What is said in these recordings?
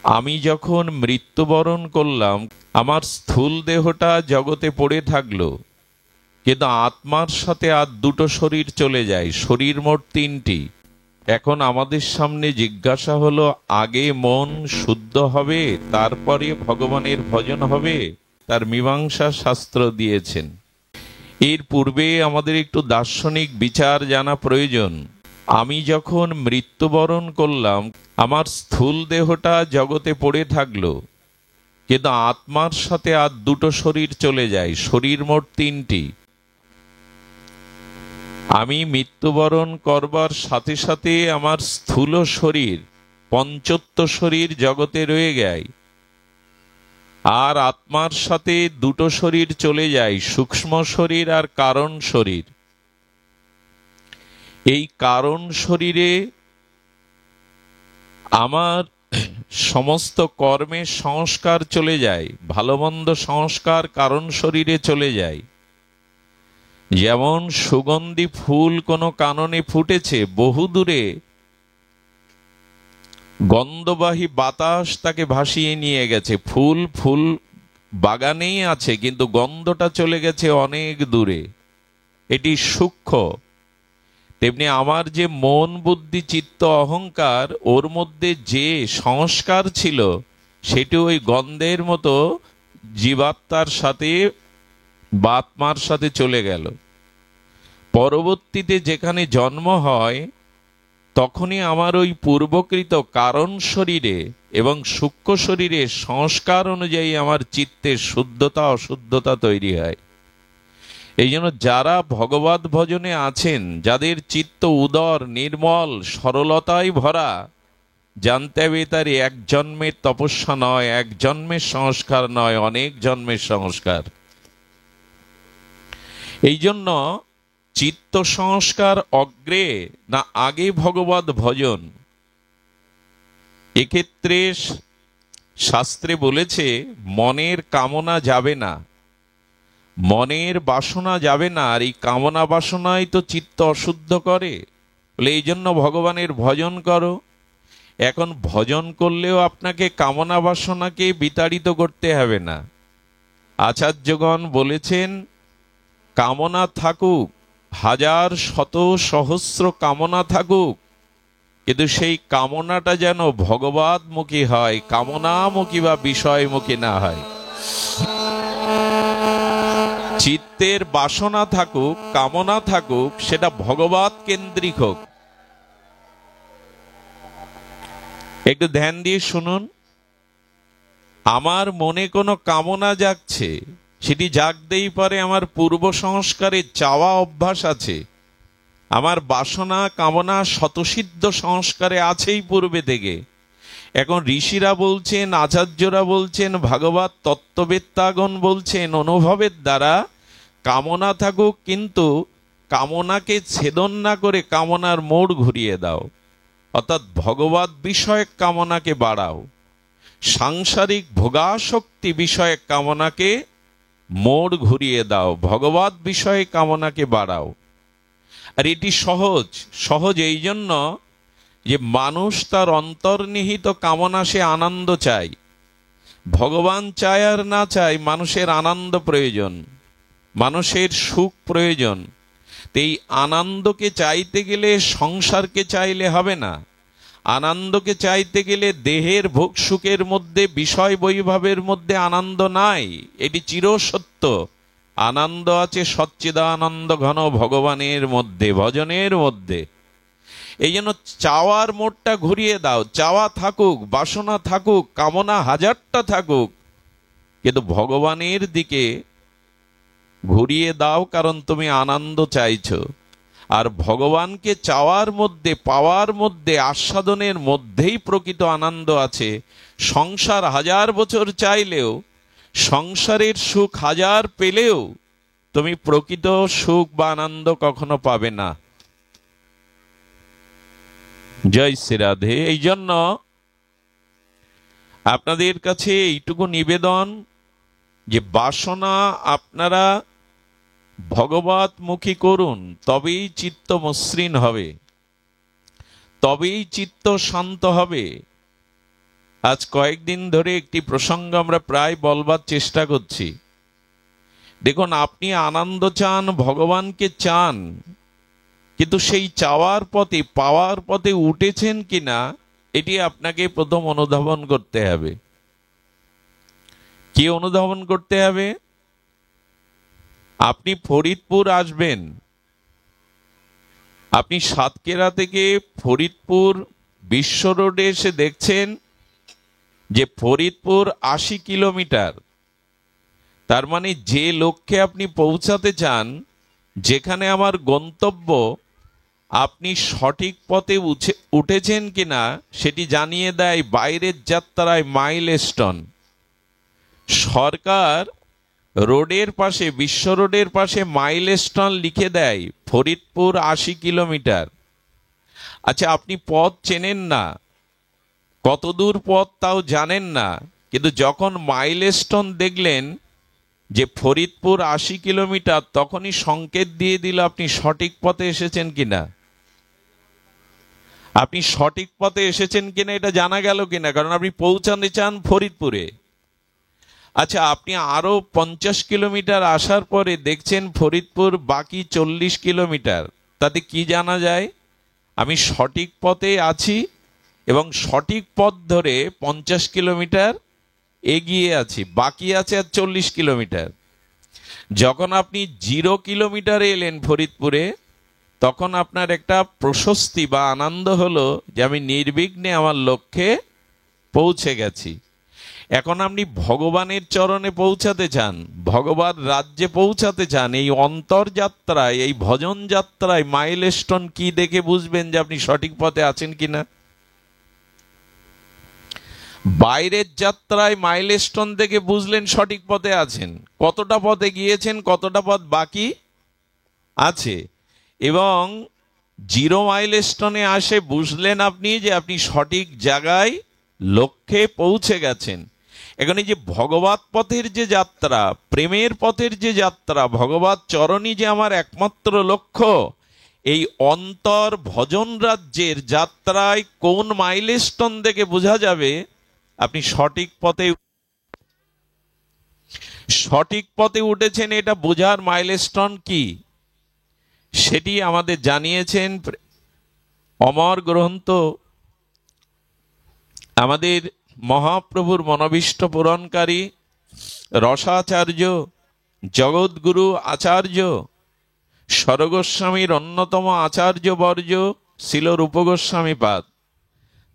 আমি যখন মৃত্যুবরণ করলাম, আমার স্থূল দেহটা জগতে পড়ে থাকলো, কিন্তু আত্মার সাথে আর দুটো শরীর চলে যায়। শরীর মোট তিনটি। এখন আমাদের সামনে জিজ্ঞাসা হলো, আগে মন শুদ্ধ হবে, তারপরে ভগবানের ভজন হবে? তার মীমাংসা শাস্ত্র দিয়েছেন। এর পূর্বে আমাদের একটু দার্শনিক বিচার জানা প্রয়োজন। আমি যখন মৃত্যুবরণ করলাম, আমার স্থূল দেহটা জগতে পড়ে থাকলো, কিন্তু আত্মার সাথে আর দুটো শরীর চলে যায়। শরীর মোট তিনটি। আমি মৃত্যুবরণ করবার সাথে সাথে আমার স্থূল শরীর, পঞ্চত্ব শরীর জগতে রয়ে যায়, আর আত্মার সাথে দুটো শরীর চলে যায়, সূক্ষ্ম শরীর আর কারণ শরীর। এই কারণ শরীরে আমার সমস্ত কর্মের সংস্কার চলে যায়, ভালো মন্দ সংস্কার কারণ শরীরে চলে যায়। যেমন সুগন্ধি ফুল কোনো কাননে ফুটেছে, বহু দূরে গন্ধবাহী বাতাস তাকে ভাসিয়ে নিয়ে গেছে। ফুল ফুল বাগানেই আছে, কিন্তু গন্ধটা চলে গেছে অনেক দূরে। এটি সূক্ষ্ম। তেমনি আমার যে মন, বুদ্ধি, চিত্ত, অহংকার, ওর মধ্যে যে সংস্কার ছিল, সেটি ওই গন্ধের মতো জীবাত্মার সাথে বা আত্মার সাথে চলে গেল। পরবর্তীতে যেখানে জন্ম হয়, তখনই আমার ওই পূর্বকৃত কারণ শরীরে এবং সূক্ষ্ম শরীরে সংস্কার অনুযায়ী আমার চিত্তের শুদ্ধতা অশুদ্ধতা তৈরি হয়। এই জন্য যারা ভগবত ভজনে আছেন, যাদের চিত্ত উদর, নির্মল, সরলতায় ভরা, জানতে হবে তার এক জন্মের তপস্যা নয়, এক জন্মের সংস্কার নয়, অনেক জন্মের সংস্কার। এই জন্য চিত্ত সংস্কার অগ্রে না আগে ভগবত ভজন? এক্ষেত্রে শাস্ত্রে বলেছে মনের কামনা যাবে না, মনের বাসনা যাবে না। আর এই কামনা বাসনাই তো চিত্ত অশুদ্ধ করে। বলে এই জন্য ভগবানের ভজন করো। এখন ভজন করলেও আপনাকে কামনা বাসনাকে বিতাড়িত করতে হবে না। আচার্যগণ বলেছেন, কামনা থাকুক, হাজার শত সহস্র কামনা থাকুক, কিন্তু সেই কামনাটা যেন ভগবতমুখী হয়, কামনামুখী বা বিষয়মুখী না হয়। চিত্তের বাসনা থাকুক, কামনা থাকুক, সেটা ভগবত কেন্দ্রিক হোক। একটু ধ্যান দিয়ে শুনুন। আমার মনে কোনো কামনা জাগছে, সেটি জাগতেই পারে আমার পূর্ব সংস্কারে চাওয়া অভ্যাস আছে। আমার বাসনা কামনা স্বতঃসিদ্ধ সংস্কারে আছেই পূর্বে থেকে। এখন ঋষিরা বলছেন, আচার্যরা বলছেন, ভাগবত তত্ত্ববেত্তাগণ বলছেন, অনুভবের দ্বারা কামনা থাকুক, কিন্তু কামনাকে ছেদন না করে কামনার মোড় ঘুরিয়ে দাও। অর্থাৎ ভগবত বিষয়ক কামনাকে বাড়াও, সাংসারিক ভোগাসক্তি বিষয়ক কামনাকে মোড় ঘুরিয়ে দাও, ভগবত বিষয়ে কামনাকে বাড়াও। আর এটি সহজ। সহজ এই জন্য যে মানুষ তার অন্তর্নিহিত কামনা, সে আনন্দ চায়। ভগবান চায় আর না চায়, মানুষের আনন্দ প্রয়োজন, মানুষের সুখ প্রয়োজন। এই আনন্দকে চাইতে গেলে সংসারকে চাইলে হবে না। আনন্দকে চাইতে গেলে দেহের ভোগ সুখের মধ্যে, বিষয় বৈভবের মধ্যে আনন্দ নাই, এটি চিরসত্য। আনন্দ আছে সচ্চিদানন্দ ঘন ভগবানের মধ্যে, ভজনের মধ্যে। এই জন্য চাওয়ার মোড়টা ঘুরিয়ে দাও। চাওয়া থাকুক, বাসনা থাকুক, কামনা হাজারটা থাকুক, কিন্তু ভগবানের দিকে ঘুরিয়ে দাও, কারণ তুমি আনন্দ চাইছো। আর ভগবানকে চাওয়ার মধ্যে, পাওয়ার মধ্যে, আস্বাদনের মধ্যেই প্রকৃত আনন্দ আছে। সংসার হাজার বছর চাইলেও, সংসারের সুখ হাজার পেলেও তুমি প্রকৃত সুখ বা আনন্দ কখনো পাবে না। জয় শ্রী রাধে। এই জন্য আপনাদের কাছে এইটুকু নিবেদন যে বাসনা আপনারা ভগবতমুখী করুন, তবেই চিত্ত মসৃণ হবে, তবেই চিত্ত শান্ত হবে। আজ কয়েকদিন ধরে একটি প্রসঙ্গ আমরা প্রায় বলবার চেষ্টা করছি। দেখুন, আপনি আনন্দ চান, ভগবানকে চান, কিন্তু সেই চাওয়ার পথে, পাওয়ার পথে উঠেছেন কিনা এটি আপনাকে প্রথম অনুধাবন করতে হবে। কি অনুধাবন করতে হবে? আপনি ফরিদপুর আসবেন, আপনি সাতক্ষীরা থেকে ফরিদপুর বিশ্ব রোডে এসে দেখছেন যে ফরিদপুর 80 কিলোমিটার। তার মানে যে লক্ষ্যে আপনি পৌঁছাতে চান, যেখানে আমার গন্তব্য, আপনি সঠিক পথে উঠেছেন কিনা সেটি জানিয়ে দেয় বাইরের যাত্রায় মাইলস্টোন। সরকার রোডের পাশে, বিশ্ব রোডের পাশে মাইলস্টোন লিখে দেয় ফরিদপুর 80 কিলোমিটার। আচ্ছা, আপনি পথ চেনেন না, কতদূর পথ তাও জানেন না, কিন্তু যখন মাইলস্টোন দেখলেন যে ফরিদপুর 80 কিলোমিটার, তখনই সংকেত দিয়ে দিল আপনি সঠিক পথে এসেছেন কিনা। আপনি সঠিক পথে এসেছেন কিনা এটা জানা গেল কিনা, কারণ আপনি পৌঁছাতে চান ফরিদপুরে। আচ্ছা, আপনি আরো 50 কিলোমিটার আসার পরে দেখছেন ফরিদপুর বাকি 40 কিলোমিটার। তাতে কি জানা যায়? আমি সঠিক পথে আছি এবং সঠিক পথ ধরে 50 কিলোমিটার এগিয়ে আছি, বাকি আছে আর 40 কিলোমিটার। যখন আপনি 0 কিলোমিটারে এলেন ফরিদপুরে, তখন আপনার একটা প্রশস্তি বা আনন্দ হলো যে আমি নির্বিঘ্নে আমার লক্ষ্যে পৌঁছে গেছি। এখন আপনি ভগবানের চরণে পৌঁছাতে চান, ভগবান রাজ্যে পৌঁছাতে চান। এই অন্তর্যাত্রায়, এই ভজন যাত্রায় মাইলস্টোন কি দেখে বুঝবেন যে আপনি সঠিক পথে আছেন কিনা? বাইরের যাত্রায় মাইলস্টোন দেখে বুঝলেন সঠিক পথে আছেন, কতটা পথে গিয়েছেন, কতটা পথ বাকি আছে। এবং 0 মাইলস্টোনে আসে বুঝলেন আপনি যে আপনি সঠিক জায়গায়, লক্ষ্যে পৌঁছে গেছেন। এখন এই যে ভগবত পথের যে যাত্রা, প্রেমের পথের যে যাত্রা, ভগবত চরণই যে আমার একমাত্র লক্ষ্য, এই অন্তর ভজন রাজ্যের যাত্রায় কোন মাইলস্টোন দেখে বোঝা যাবে আপনি সঠিক পথে উঠেছেন? এটা বোঝার মাইলস্টোন কি, সেটি আমাদের জানিয়েছেন অমর গ্রন্থ আমাদের মহাপ্রভুর মনোভীষ্ট পূরণকারী রসাচার্য, জগৎগুরু আচার্য, স্বরগোস্বামীর অন্যতম আচার্য বর্য শিল রূপ গোস্বামী পাদ,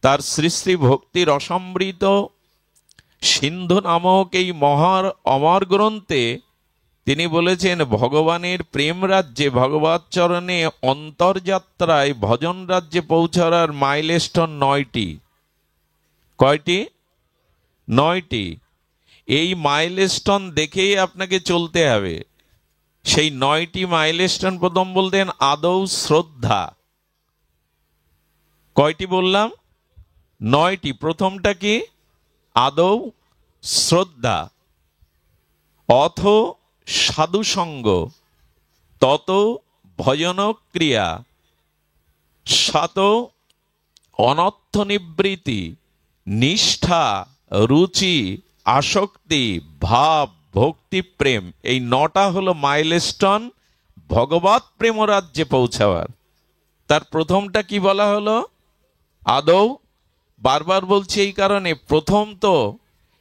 তার শ্রী শ্রী ভক্তি রসমৃত সিন্ধু নামক এই অমর গ্রন্থে তিনি বলেছেন, ভগবানের প্রেম রাজ্যে, ভগবত চরণে, অন্তর্যাত্রায়, ভজন রাজ্যে পৌঁছার মাইলস্টোন 9টি। কয়টি? 9টি। এই মাইলস্টোন দেখেই আপনাকে চলতে হবে। সেই 9টি মাইলস্টোন প্রথম বলতেন আদৌ শ্রদ্ধা। কয়টি বললাম? 9টি। প্রথমটা কি? আদৌ শ্রদ্ধা। অথ সাধু সঙ্গ, তত ভজন ক্রিয়া, সাত অনর্থ নিবৃত্তি, নিষ্ঠা, রুচি, আসক্তি, ভাব, ভক্তি, প্রেম। এই 9টা হলো মাইলস্টোন ভগবত প্রেম রাজ্যে পৌঁছাবার। তার প্রথমটা কি বলা হলো? আদৌ। বারবার বলছি এই কারণে, প্রথম তো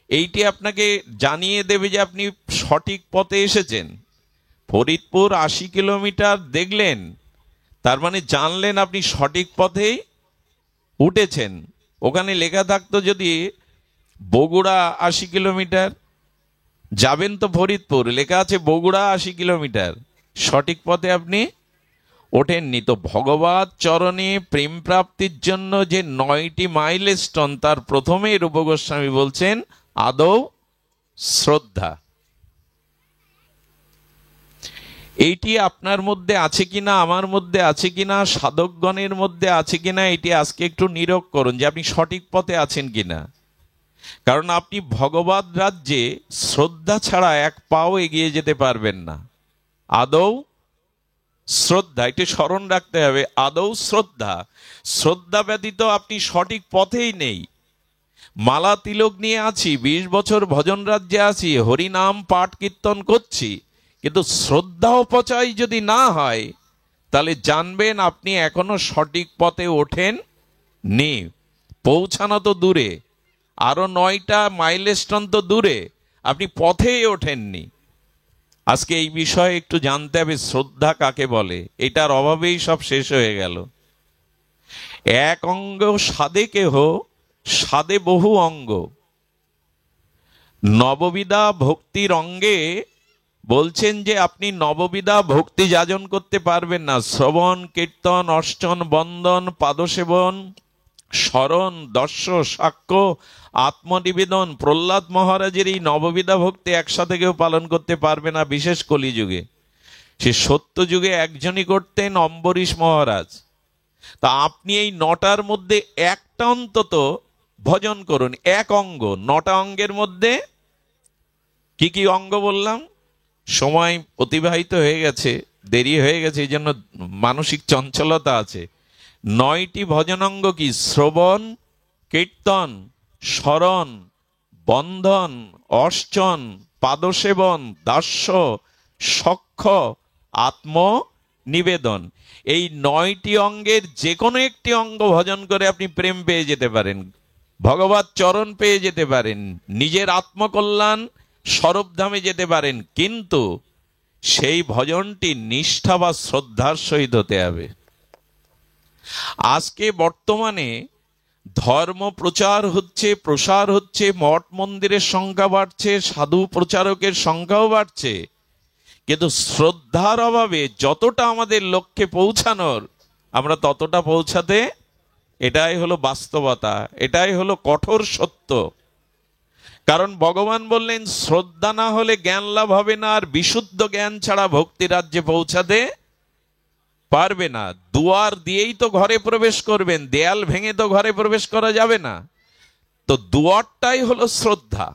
এইটি আপনাকে জানিয়ে দেবে যে আপনি সঠিক পথে এসেছেন। ফরিদপুর 80 কিলোমিটার দেখলেন, তার মানে জানলেন আপনি সঠিক পথেই উঠেছেন। ওখানে লেখা থাকতো যদি বগুড়া 80 কিলোমিটার, যাবেন তো ফরিদপুর, লেখা আছে বগুড়া 80 কিলোমিটার, সঠিক পথে আপনি ওঠেননি। তো ভগবত চরণে প্রেম প্রাপ্তির জন্য যে 9টি মাইলস্টোন, তার প্রথমেই রূপ গোস্বামী বলছেন আদৌ শ্রদ্ধা। এইটি আপনার মধ্যে আছে কিনা, আমার মধ্যে আছে কিনা, সাধকগণের মধ্যে আছে কিনা, এটি আজকে একটু নিরীক্ষণ করুন যে আপনি সঠিক পথে আছেন কিনা। কারণ আপনি ভগবত রাজ্যে শ্রদ্ধা ছাড়া এক পাও এগিয়ে যেতে পারবেন না। আদৌ শ্রদ্ধা, এটি স্মরণ রাখতে হবে। আদৌ শ্রদ্ধা, শ্রদ্ধা ব্যতীত আপনি সঠিক পথেই নেই। মালা তিলক নিয়ে আছি, 20 বছর ভজন রাজ্যে আছি, হরিনাম পাঠ কীর্তন করছি, কিন্তু শ্রদ্ধা অপচয় যদি না হয় তাহলে জানবেন আপনি এখনো সঠিক পথে ওঠেন নি। পৌঁছানো তো দূরে, আরো 9টা মাইলস্টোন তো দূরে, আপনি পথেই ওঠেননি। আজকে এই বিষয়ে একটু জানতে হবে, শ্রদ্ধা কাকে বলে। এটার অভাবেই সব শেষ হয়ে গেল। এক অঙ্গ সাদে কেহ, সাদে বহু অঙ্গ। নববিধা ভক্তির অঙ্গে বলছেন যে আপনি নববিধা ভক্তি যাজন করতে পারবেন না। শ্রবণ, কীর্তন, অর্চন, বন্দন, পাদসেবন, স্মরণ, দর্শ, সাক্ষ্য, আত্মনিবেদন, প্রহ্লাদ মহারাজের এই নববিধা ভক্তি একসাথে কেউ পালন করতে পারবে না, বিশেষ কলিযুগে। সে সত্য যুগে একজনই করতেন, অম্বরীশ মহারাজ। তা আপনি এই 9টার মধ্যে একটা অন্তত ভজন করুন, এক অঙ্গ। 9টা অঙ্গের মধ্যে কি কি অঙ্গ বললাম? সময় অতিবাহিত হয়ে গেছে, দেরি হয়ে গেছে, এই জন্য মানসিক চঞ্চলতা আছে। 9টি ভজনাঙ্গ কি? শ্রবণ, কীর্তন, স্মরণ, বন্ধন, অর্চন, পাদসেবন, দাস্য, সখ্য, আত্ম নিবেদন। এই 9টি অঙ্গের যে কোনো একটি অঙ্গ ভজন করে আপনি প্রেম পেয়ে যেতে পারেন, ভগবত চরণ পেয়ে যেতে পারেন, নিজের আত্মকল্যাণ স্বরূপধামে যেতে পারেন। কিন্তু সেই ভজনটি নিষ্ঠা বা শ্রদ্ধার সহিত হতে হবে। আজকে বর্তমানে ধর্ম প্রচার হচ্ছে, প্রসার হচ্ছে, মঠ মন্দিরের সংখ্যা বাড়ছে, সাধু প্রচারকের সংখ্যাও বাড়ছে, কিন্তু শ্রদ্ধার অভাবে যতটা আমাদের লক্ষ্যে পৌঁছানোর আমরা ততটা পৌঁছাতে, এটাই হলো বাস্তবতা, এটাই হলো কঠোর সত্য। কারণ ভগবান বললেন শ্রদ্ধা না হলে জ্ঞান লাভ হবে না, আর বিশুদ্ধ জ্ঞান ছাড়া ভক্তি রাজ্যে পৌঁছাতে পারবে না। দুয়ার দিয়েই তো ঘরে প্রবেশ করবেন, দেয়াল ভেঙে তো ঘরে প্রবেশ করা যাবে না। তো দুয়ারটাই হলো শ্রদ্ধা।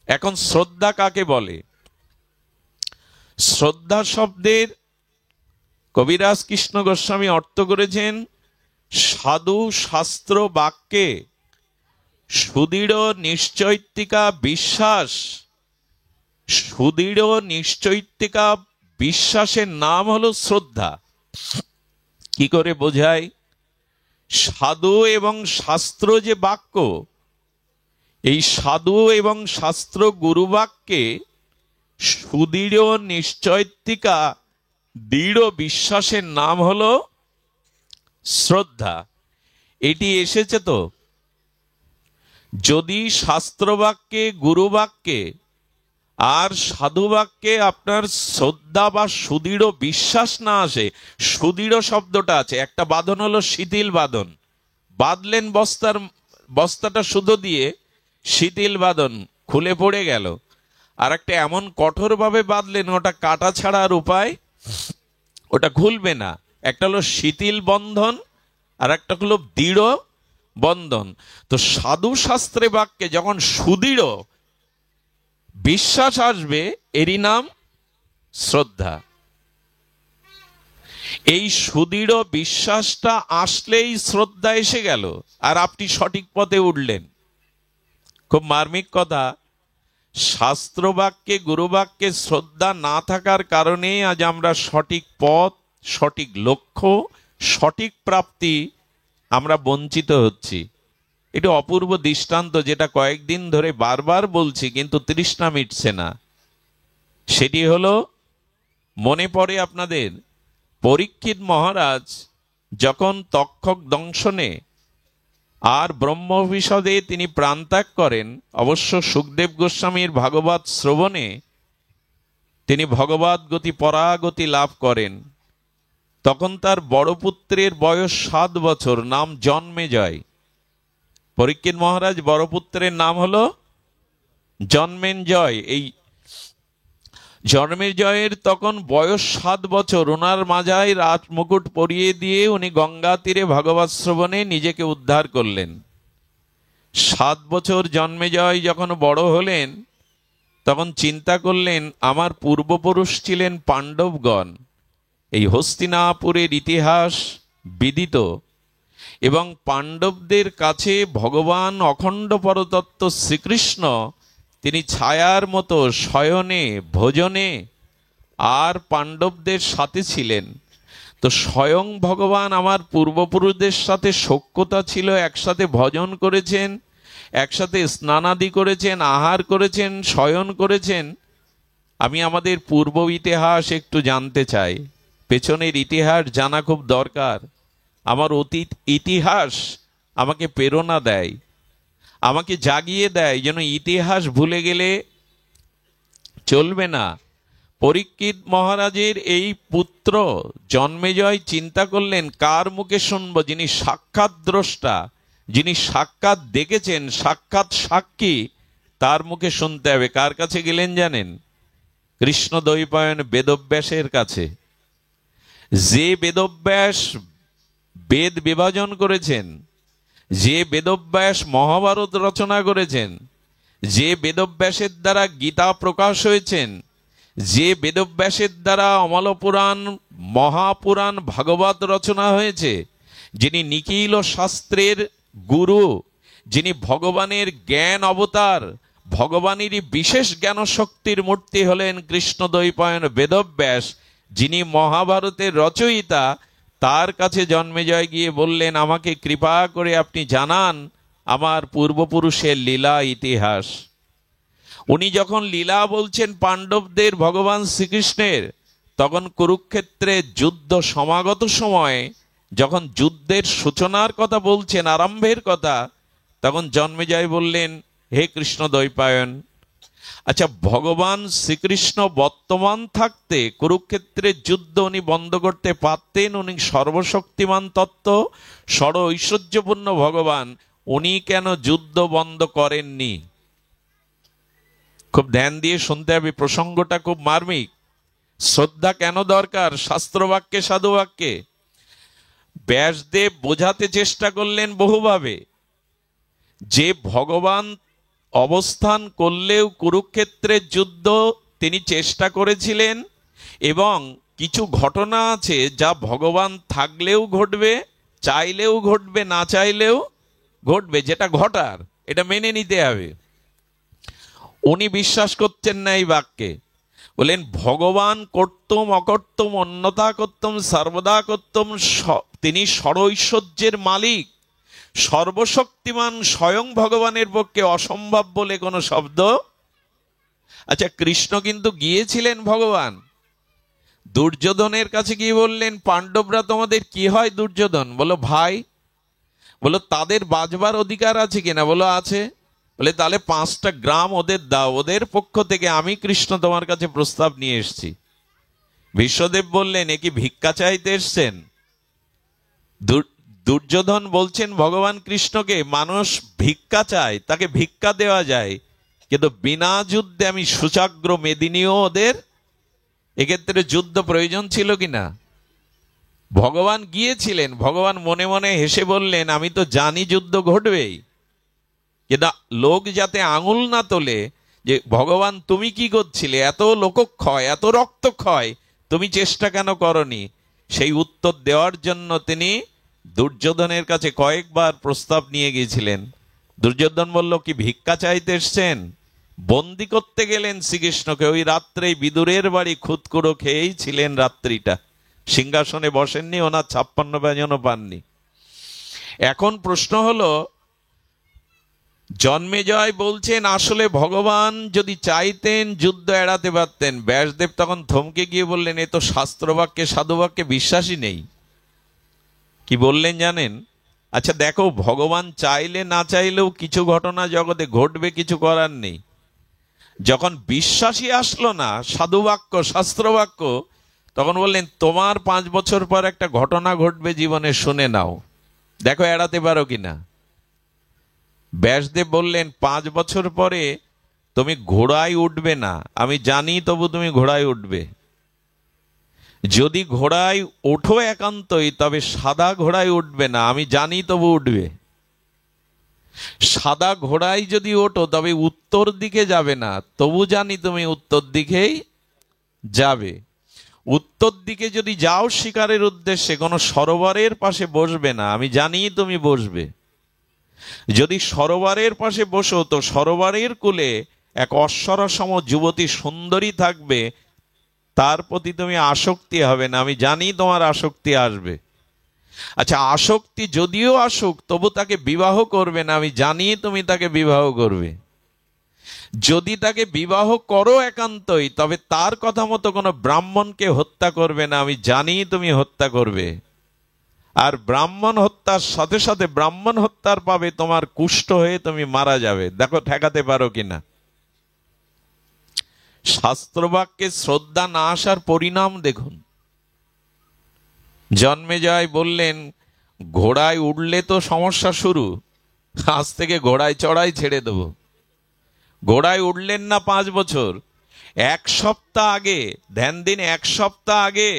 এখন শ্রদ্ধা কাকে বলে? শ্রদ্ধা শব্দের কবিরাজ কৃষ্ণ গোস্বামী অর্থ করেছেন, সাধু শাস্ত্র বাক্যে সুদৃঢ় নিশ্চৈতিকা বিশ্বাস। সুদৃঢ় নিশ্চৈতিকা বিশ্বাসের নাম হলো শ্রদ্ধা। কি করে বোঝায়? সাধু এবং শাস্ত্র যে বাক্য, এই সাধু এবং শাস্ত্র গুরু বাক্যে সুদৃঢ় নিশ্চৈতিকা দৃঢ় বিশ্বাসের নাম হলো শ্রদ্ধা। এটি এসেছে তো, যদি শাস্ত্র বাক্যে, গুরু বাক্যে আর সাধু বাক্যে আপনার শ্রদ্ধা বা সুদৃঢ় বিশ্বাস না আসে। সুদৃঢ় শব্দটা আছে, একটা বাঁধন হলো শিথিল বাঁধন, বাঁধলেন বস্তাটা সুতো দিয়ে, শিথিল বাঁধন খুলে পড়ে গেল। আর একটা এমন কঠোর ভাবে বাঁধলেন, ওটা কাটা ছাড়া আর উপায়, ওটা খুলবে না। একটা হলো শিথিল বন্ধন, আর একটা হলো দৃঢ় বন্ধন। তো সাধু শাস্ত্রে বাক্যে যখন সুদৃঢ় বিশ্বাস আসবে, এরই নাম শ্রদ্ধা। এই সুদৃঢ় বিশ্বাসটা আসলেই শ্রদ্ধা এসে গেল, আর আপনি সঠিক পথে উঠলেন। খুব মার্মিক কথা, শাস্ত্র বাক্যে, গুরু বাক্যে শ্রদ্ধা না থাকার কারণে আজ আমরা সঠিক পথ, সঠিক লক্ষ্য, সঠিক প্রাপ্তি আমরা বঞ্চিত হচ্ছি। এটা অপূর্ব দৃষ্টান্ত, যেটা কয়েকদিন ধরে বারবার বলছি, কিন্তু তৃষ্ণা মিটছে না। সেটি হলো, মনে পড়ে আপনাদের, পরীক্ষিত মহারাজ যখন তক্ষক দংশনে আর ব্রহ্মবিশদে তিনি প্রাণত্যাগ করেন, অবশ্য সুখদেব গোস্বামীর ভাগবত শ্রবণে তিনি ভগবত গতি পরাগতি লাভ করেন। তখন তার বড় পুত্রের বয়স 7 বছর, নাম জন্মেজয়। পরীক্ষিত মহারাজ বড় পুত্রের নাম হলো জন্মেঞ্জয়। এই জন্মেজয়ের তখন বয়স 7 বছর। ওনার মাজায় রাজ মুকুট পরিয়ে দিয়ে উনি গঙ্গা তীরে ভাগবত শ্রবণে নিজেকে উদ্ধার করলেন। 7 বছর জন্মেজয় যখন বড় হলেন, তখন চিন্তা করলেন, আমার পূর্বপুরুষ ছিলেন পাণ্ডবগণ, এই হস্তিনাপুরের ইতিহাস বিদিত। এবং পাণ্ডবদের কাছে ভগবান অখণ্ড পরতত্ত্ব শ্রীকৃষ্ণ তিনি ছায়ার মতো শয়নে ভোজনে আর পাণ্ডবদের সাথে ছিলেন। তো স্বয়ং ভগবান আমার পূর্বপুরুষদের সাথে সখ্যতা ছিল, একসাথে ভজন করেছেন, একসাথে স্নানাদি করেছেন, আহার করেছেন, শয়ন করেছেন। আমি আমাদের পূর্ব ইতিহাস একটু জানতে চাই, পেছনের ইতিহাস জানা খুব দরকার। আমার অতীত ইতিহাস আমাকে প্রেরণা দেয়, আমাকে জাগিয়ে দেয়, যেন ইতিহাস ভুলে গেলে চলবে না। পরীক্ষিত মহারাজের এই পুত্র জন্মেজয় চিন্তা করলেন কার মুখে শুনবো, যিনি সাক্ষাৎ দ্রষ্টা, যিনি সাক্ষাৎ দেখেছেন, সাক্ষাৎ সাক্ষী, তার মুখে শুনতে হবে। কার কাছে গেলেন জানেন? কৃষ্ণ দ্বৈপায়ন বেদব্যাসের কাছে। যে বেদব্যাস বেদ বিভাজন করেছেন, যে বেদব্যাস মহাভারত রচনা করেছেন, যে বেদব্যাসের দ্বারা গীতা প্রকাশ হয়েছেন, যে বেদব্যাসের দ্বারা অমলপুরাণ মহাপুরাণ ভাগবত রচনা হয়েছে, যিনি নিখিল শাস্ত্রের গুরু, যিনি ভগবানের জ্ঞান অবতার, ভগবানেরই বিশেষ জ্ঞান শক্তির মূর্তি হলেন কৃষ্ণ দ্বৈপায়ন বেদব্যাস, যিনি মহাভারতের রচয়িতা, তার কাছে জন্মেজয় গিয়ে বললেন আমাকে কৃপা করে আপনি জানান আমার পূর্বপুরুষের লীলা ইতিহাস। উনি যখন লীলা বলছেন পাণ্ডবদের ভগবান শ্রীকৃষ্ণের, তখন কুরুক্ষেত্রে যুদ্ধ সমাগত সময়ে যখন যুদ্ধের সূচনার কথা বলছেন, আরম্ভের কথা, তখন জন্মেজয় বললেন হে কৃষ্ণ দ্বৈপায়ন, আচ্ছা ভগবান শ্রীকৃষ্ণ বর্তমান থাকতে কুরুক্ষেত্রের যুদ্ধ উনি বন্ধ করতে পারতেন। উনি সর্বশক্তিমান তত্ত্ব, সর্ব ঐশ্বর্যপূর্ণ ভগবান, উনি কেন যুদ্ধ বন্ধ করেননি? খুব ধ্যান দিয়ে শুনতে হবে, প্রসঙ্গটা খুব মার্মিক। শ্রদ্ধা কেন দরকার শাস্ত্রবাক্যে সাধুবাক্যে? ব্যাসদেব বোঝাতে চেষ্টা করলেন বহুভাবে যে ভগবান অবস্থান করলেও কুরুক্ষেত্রের যুদ্ধ তিনি চেষ্টা করেছিলেন, এবং কিছু ঘটনা আছে যা ভগবান থাকলেও ঘটবে, চাইলেও ঘটবে, না চাইলেও ঘটবে, যেটা ঘটার এটা মেনে নিতে হবে। উনি বিশ্বাস করছেন না এই বাক্যে, বলেন ভগবান কর্তুম অকর্তুম অন্যথা কর্তুম সর্বদা কর্তুম, তিনি সর্বৈশ্বর্যের মালিক, সর্বশক্তিমান, স্বয়ং ভগবানের পক্ষে অসম্ভব বলে কোনো শব্দ। আচ্ছা কৃষ্ণ কিন্তু গিয়েছিলেন ভগবান, দুর্যোধনের কাছে গিয়ে বললেন পাণ্ডবরা তোমাদের কি হয়? দুর্যোধন বলো ভাই। বলো তাদের বাঁচবার অধিকার আছে কিনা? বলো আছে। বলে তাহলে 5টা গ্রাম ওদের দাও, ওদের পক্ষ থেকে আমি কৃষ্ণ তোমার কাছে প্রস্তাব নিয়ে এসছি। বিশ্বদেব বললেন এ কি ভিক্ষা চাইতে এসছেন? দুর্যোধন বলছেন ভগবান কৃষ্ণকে মানুষ ভিক্ষা চায়, তাকে ভিক্ষা দেওয়া যায়, কিন্তু বিনা যুদ্ধে আমি সুচাগ্র মেদিনীও ওদের। এক্ষেত্রে যুদ্ধ প্রয়োজন ছিল কিনা? ভগবান গিয়েছিলেন, ভগবান মনে মনে হেসে বললেন আমি তো জানি যুদ্ধ ঘটবেই, কিন্তু লোক যাতে আঙুল না তোলে যে ভগবান তুমি কি করছিলে, এত লোকক্ষয়, এত রক্তক্ষয়, তুমি চেষ্টা কেন করনি? সেই উত্তর দেওয়ার জন্য তিনি দুর্যোধনের কাছে কয়েকবার প্রস্তাব নিয়ে গিয়েছিলেন। দুর্যোধন বলল কি ভিক্ষা চাইতে এসছেন? বন্দি করতে গেলেন শ্রীকৃষ্ণকে। ওই রাত্রেই বিদুরের বাড়ি খুদকুড়ো খেয়েই ছিলেন রাত্রিটা, সিংহাসনে বসেননি, ওনার 56 ব্যঞ্জনও পাননি। এখন প্রশ্ন হলো, জন্মেজয় বলছেন আসলে ভগবান যদি চাইতেন যুদ্ধ এড়াতে পারতেন। ব্যাসদেব তখন থমকে গিয়ে বললেন এ তো শাস্ত্রবাক্যে সাধুবাক্যে বিশ্বাসই নেই। কি বললেন জানেন? আচ্ছা দেখো, ভগবান চাইলে না চাইলেও কিছু ঘটনা জগতে ঘটবে, কিছু করার নেই। যখন বিশ্বাসই আসলো না সাধুবাক্য শাস্ত্রবাক্য, তখন বললেন তোমার 5 বছর পর একটা ঘটনা ঘটবে জীবনে, শুনে নাও, দেখো এড়াতে পারো কিনা। ব্যাসদেব বললেন 5 বছর পরে তুমি ঘোড়ায় উঠবে না, আমি জানি, তবু তুমি ঘোড়ায় উঠবে। যদি ঘোড়ায় ওঠো একান্তই, তবে সাদা ঘোড়ায় উঠবে না, আমি জানি, তবু উঠবে। সাদা ঘোড়ায় যদি ওঠো তবে উত্তর দিকে যাবে না, তবু জানি তুমি উত্তর দিকেই যাবে। উত্তর দিকে যদি যাও শিকারের উদ্দেশ্যে, কোনো সরোবরের পাশে বসবে না, আমি জানি তুমি বসবে। যদি সরোবরের পাশে বসো তো সরোবরের কূলে এক অশ্বরসম যুবতী সুন্দরী থাকবে, তার প্রতি তুমি আসক্তি হবে না, আমি জানি তোমার আসক্তি আসবে। আচ্ছা, আসক্তি যদিও আসুক তবু তাকে বিবাহ করবে না, আমি জানি তুমি তাকে বিবাহ করবে। যদি তাকে বিবাহ করো একান্তই, তবে তার কথা মতো কোনো ব্রাহ্মণকে হত্যা করবে না, আমি জানি তুমি হত্যা করবে। আর ব্রাহ্মণ হত্যার সাথে সাথে ব্রাহ্মণ হত্যার পাবে তোমার কুষ্ঠ হয়ে তুমি মারা যাবে। দেখো ঠেকাতে পারো কিনা। শাস্ত্রবাক্যে শ্রদ্ধা না আসার পরিণাম দেখুন। জন্মেজয় বললেন, ঘোড়ায় উঠলে তো সমস্যা শুরু, আজ থেকে ঘোড়ায় চড়াই ছেড়ে দেব। ঘোড়ায় উঠলেন না 5 বছর, 1 সপ্তাহ আগে, ধ্যান দিন, 1 সপ্তাহ আগে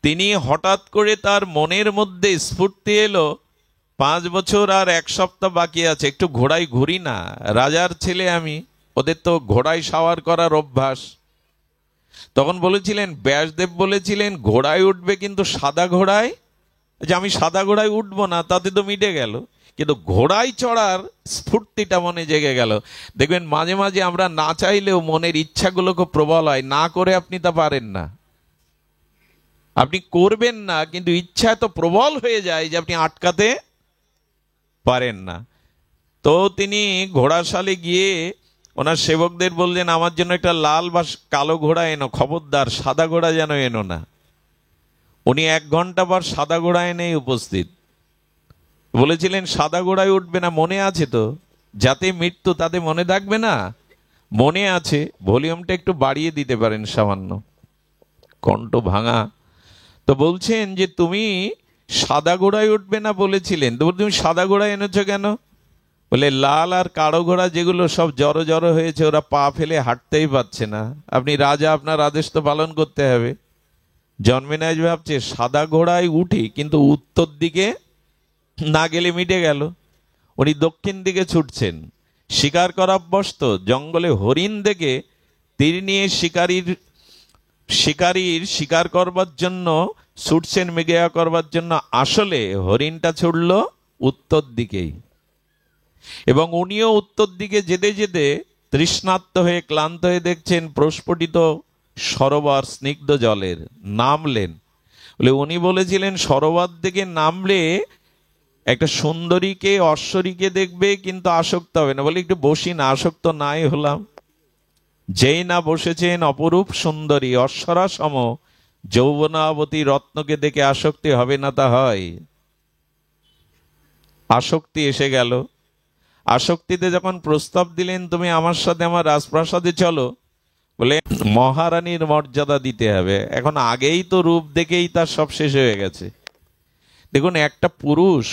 তিনি হঠাৎ করে তার মনের মধ্যে স্ফূর্তি এলো, 5 বছর আর 1 সপ্তাহ বাকি আছে, একটু ঘোড়ায় ঘুরি না, রাজার ছেলে আমি, ওদের তো ঘোড়ায় সাওয়ার করার অভ্যাস। তখন বলেছিলেন, ব্যাসদেব বলেছিলেন ঘোড়ায় উঠবে, কিন্তু সাদা ঘোড়ায়, যে আমি সাদা ঘোড়ায় উঠবো না, তাতে তো মিটে গেল, কিন্তু ঘোড়ায় চড়ার স্ফূর্তিটা মনে জেগে গেল। দেখবেন মাঝে মাঝে আমরা না চাইলেও মনের ইচ্ছাগুলো খুব প্রবল হয়, না করে আপনি তা পারেন না, আপনি করবেন না, কিন্তু ইচ্ছা এত প্রবল হয়ে যায় যে আপনি আটকাতে পারেন না। তো তিনি ঘোড়াশালে গিয়ে ওনার সেবকদের বললেন, আমার জন্য একটা লাল বা কালো ঘোড়া এনো, খবরদার সাদা ঘোড়া যেন এনো না। উনি 1 ঘন্টা পর সাদা ঘোড়া এনেই উপস্থিত। বলেছিলেন সাদা ঘোড়ায় উঠবে না, মনে আছে তো, যাতে মৃত্যু তাতে মনে থাকবে না, মনে আছে। ভলিউমটা একটু বাড়িয়ে দিতে পারেন সামান্য, কণ্ঠ ভাঙা। তো বলছেন যে তুমি সাদা ঘোড়ায় উঠবে না বলেছিলেন, তো তুমি সাদা ঘোড়া এনেছো কেন? বলে লাল আর কালো ঘোড়া যেগুলো সব জড়ো জড়ো হয়েছে, ওরা পা ফেলে হাঁটতেই পারছে না, আপনি রাজা, আপনার আদেশ তো পালন করতে হবে। জন্মেনাজ ভাবছে সাদা ঘোড়ায় উঠি, কিন্তু উত্তর দিকে না গেলে মিটে গেল। উনি দক্ষিণ দিকে ছুটছেন, শিকার করা অভ্যস্ত, জঙ্গলে হরিণ দেখে তীর নিয়ে শিকারীর শিকার করবার জন্য ছুটছেন, মৃগয়া করবার জন্য। আসলে হরিণটা ছুটল উত্তর দিকেই, এবং উনিও উত্তর দিকে যেতে যেতে তৃষ্ণার্ত হয়ে ক্লান্ত হয়ে দেখছেন প্রস্ফুটিত সরোবর স্নিগ্ধ জলের, নামলেন। বলে উনি বলেছিলেন সরোবর দিকে নামলে একটা সুন্দরীকে অশ্বরীকে দেখবে, কিন্তু আসক্ত হবে না। বলে একটু বসি না, আসক্ত নাই হলাম। যেই না বসেছেন অপরূপ সুন্দরী অশ্বরা সম যৌবনাবতী রত্নকে দেখে আসক্তি হবে না, তা হয়? আসক্তি এসে গেল। আসক্তিতে যখন প্রস্তাব দিলেন তুমি আমার সাথে আমার রাজপ্রাসাদে চলো, বলে মহারানীর মর্যাদা দিতে হবে। এখন আগেই তো রূপ দেখেই তার সব শেষ হয়ে গেছে। দেখুন, একটা পুরুষ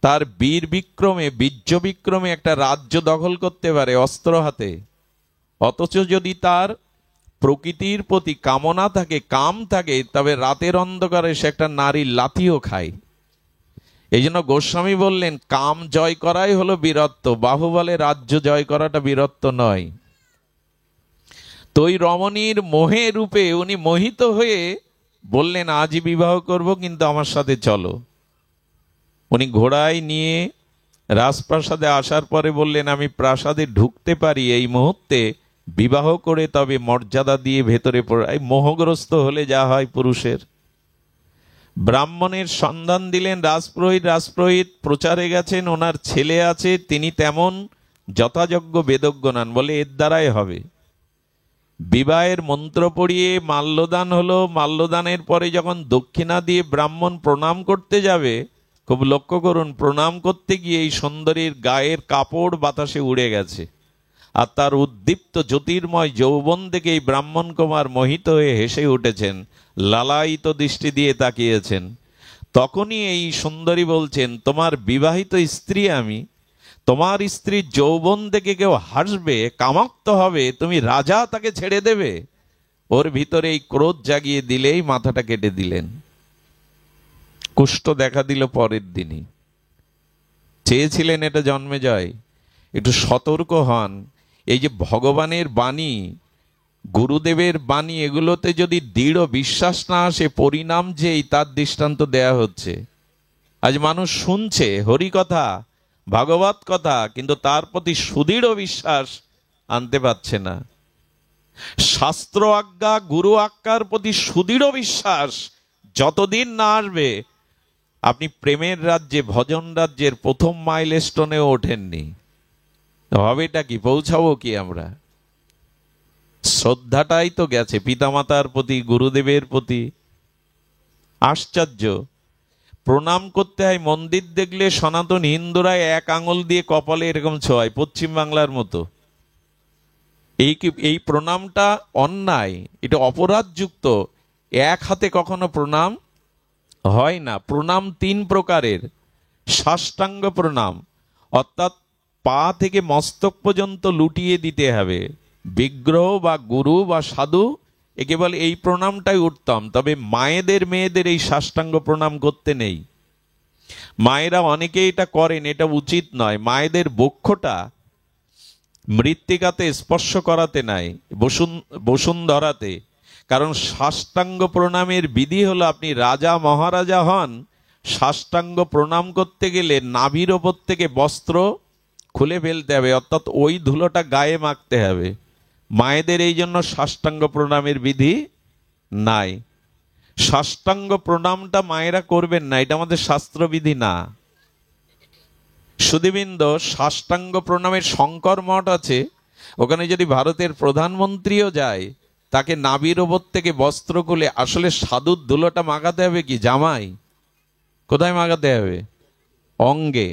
তার বীর বিক্রমে, বীর্য বিক্রমে একটা রাজ্য দখল করতে পারে অস্ত্র হাতে, অথচ যদি তার প্রকৃতির প্রতি কামনা থাকে, কাম থাকে, তবে রাতের অন্ধকারে সে একটা নারীর লাথিও খায়। এই জন্য গোস্বামী বললেন কাম জয় করাই হলো বীরত্ব, বাহুবলে রাজ্য জয় করাটা বীরত্ব নয়। তো ওই রমণীর মোহে রূপে উনি মোহিত হয়ে বললেন আজই বিবাহ করব, কিন্তু আমার সাথে চলো। উনি ঘোড়ায় নিয়ে রাজপ্রাসাদে আসার পরে বললেন আমি প্রাসাদে ঢুকতে পারি এই মুহূর্তে, বিবাহ করে তবে মর্যাদা দিয়ে ভেতরে পড়াই। মোহগ্রস্ত হলে যা হয় পুরুষের। ব্রাহ্মণের সন্ধান দিলেন রাজপুরোহিত প্রচারে গেছেন, ওনার ছেলে আছে, তিনি তেমন যথাযোগ্য বেদজ্ঞ নন। বলে এর দ্বারাই হবে। বিবাহের মন্ত্র পড়িয়ে মাল্যদান হলো। মাল্যদানের পরে যখন দক্ষিণা দিয়ে ব্রাহ্মণ প্রণাম করতে যাবে, খুব লক্ষ্য করুন, প্রণাম করতে গিয়ে এই সুন্দরীর গায়ের কাপড় বাতাসে উড়ে গেছে, আর তার উদ্দীপ্ত জ্যোতির্ময় যৌবন দেখে এই ব্রাহ্মণ কুমার মোহিত হয়ে হেসে উঠেছেন, লালায়িত দৃষ্টি দিয়ে তাকিয়েছেন। তখনই এই সুন্দরী বলছেন তোমার বিবাহিত স্ত্রী আমি, তোমার স্ত্রীর যৌবন দেখে কেউ হাসবে, কামাক্ত হবে, তুমি রাজা, তাকে ছেড়ে দেবে? ওর ভিতরে এই ক্রোধ জাগিয়ে দিলেই মাথাটা কেটে দিলেন। কুষ্ঠ দেখা দিল পরের দিনই। চেয়েছিলেন এটা জন্মেজয় একটু সতর্ক হন। এই যে ভগবানের বাণী, গুরুদেবের বাণী এগুলোতে যদি দৃঢ় বিশ্বাস না আসে, পরিণাম যেই তার দৃষ্টান্ত দেয়া হচ্ছে। আজ মানুষ শুনছে হরিকথা, ভাগবত কথা, কিন্তু তার প্রতি সুদৃঢ় বিশ্বাস আনতে পারছে না। শাস্ত্র আজ্ঞা, গুরু আজ্ঞার প্রতি সুদৃঢ় বিশ্বাস যতদিন না আসবে, আপনি প্রেমের রাজ্যে, ভজন রাজ্যের প্রথম মাইলস্টোনেও ওঠেননি। হবেটা কি, পৌঁছাবো কি আমরা? শ্রদ্ধাটাই তো গেছে পিতামাতার প্রতি, গুরুদেবের প্রতি। আশ্চর্য, প্রণাম করতে হয়। মন্দির দেখলে সনাতন হিন্দুরা এক আঙুল দিয়ে কপালে এরকম ছোঁয়, পশ্চিম বাংলার মতো। এই প্রণামটা অন্যায়, এটা অপরাধযুক্ত। এক হাতে কখনো প্রণাম হয় না। প্রণাম তিন প্রকারের। সাষ্টাঙ্গ প্রণাম, অর্থাৎ পা থেকে মস্তক পর্যন্ত লুটিয়ে দিতে হবে। বিগ্রহ বা গুরু বা সাধু, একে বলে এই প্রণামটাই উত্তম। তবে মায়েদের মেয়েদের এই সাষ্টাঙ্গ প্রণাম করতে নেই। মায়েরা অনেকে এটা করেন, এটা উচিত নয়। মায়েদের বক্ষটা মৃত্তিকাতে স্পর্শ করাতে নাই, বসুন্ধরাতে। কারণ সাষ্টাঙ্গ প্রণামের বিধি হলো, আপনি রাজা মহারাজা হন, সাষ্টাঙ্গ প্রণাম করতে গেলে নাভির ওপর থেকে বস্ত্র খুলে ফেলতে হবে, অর্থাৎ ওই ধুলোটা গায়ে মাখতে হবে। মায়েদের এই জন্য সাষ্টাঙ্গ প্রণামের বিধি নাই। সাষ্টাঙ্গ প্রণামটা মায়েরা করবেন না, এটা আমাদের শাস্ত্রবিধি না। সুধীবৃন্দ, সাষ্টাঙ্গ প্রণামের শঙ্কর মঠ আছে, ওখানে যদি ভারতের প্রধানমন্ত্রীও যায়, তাকে নাভির ওপর থেকে বস্ত্র খুলে, আসলে সাধুর ধুলোটা মাখাতে হবে কি জামাই? কোথায় মাখাতে হবে? অঙ্গে।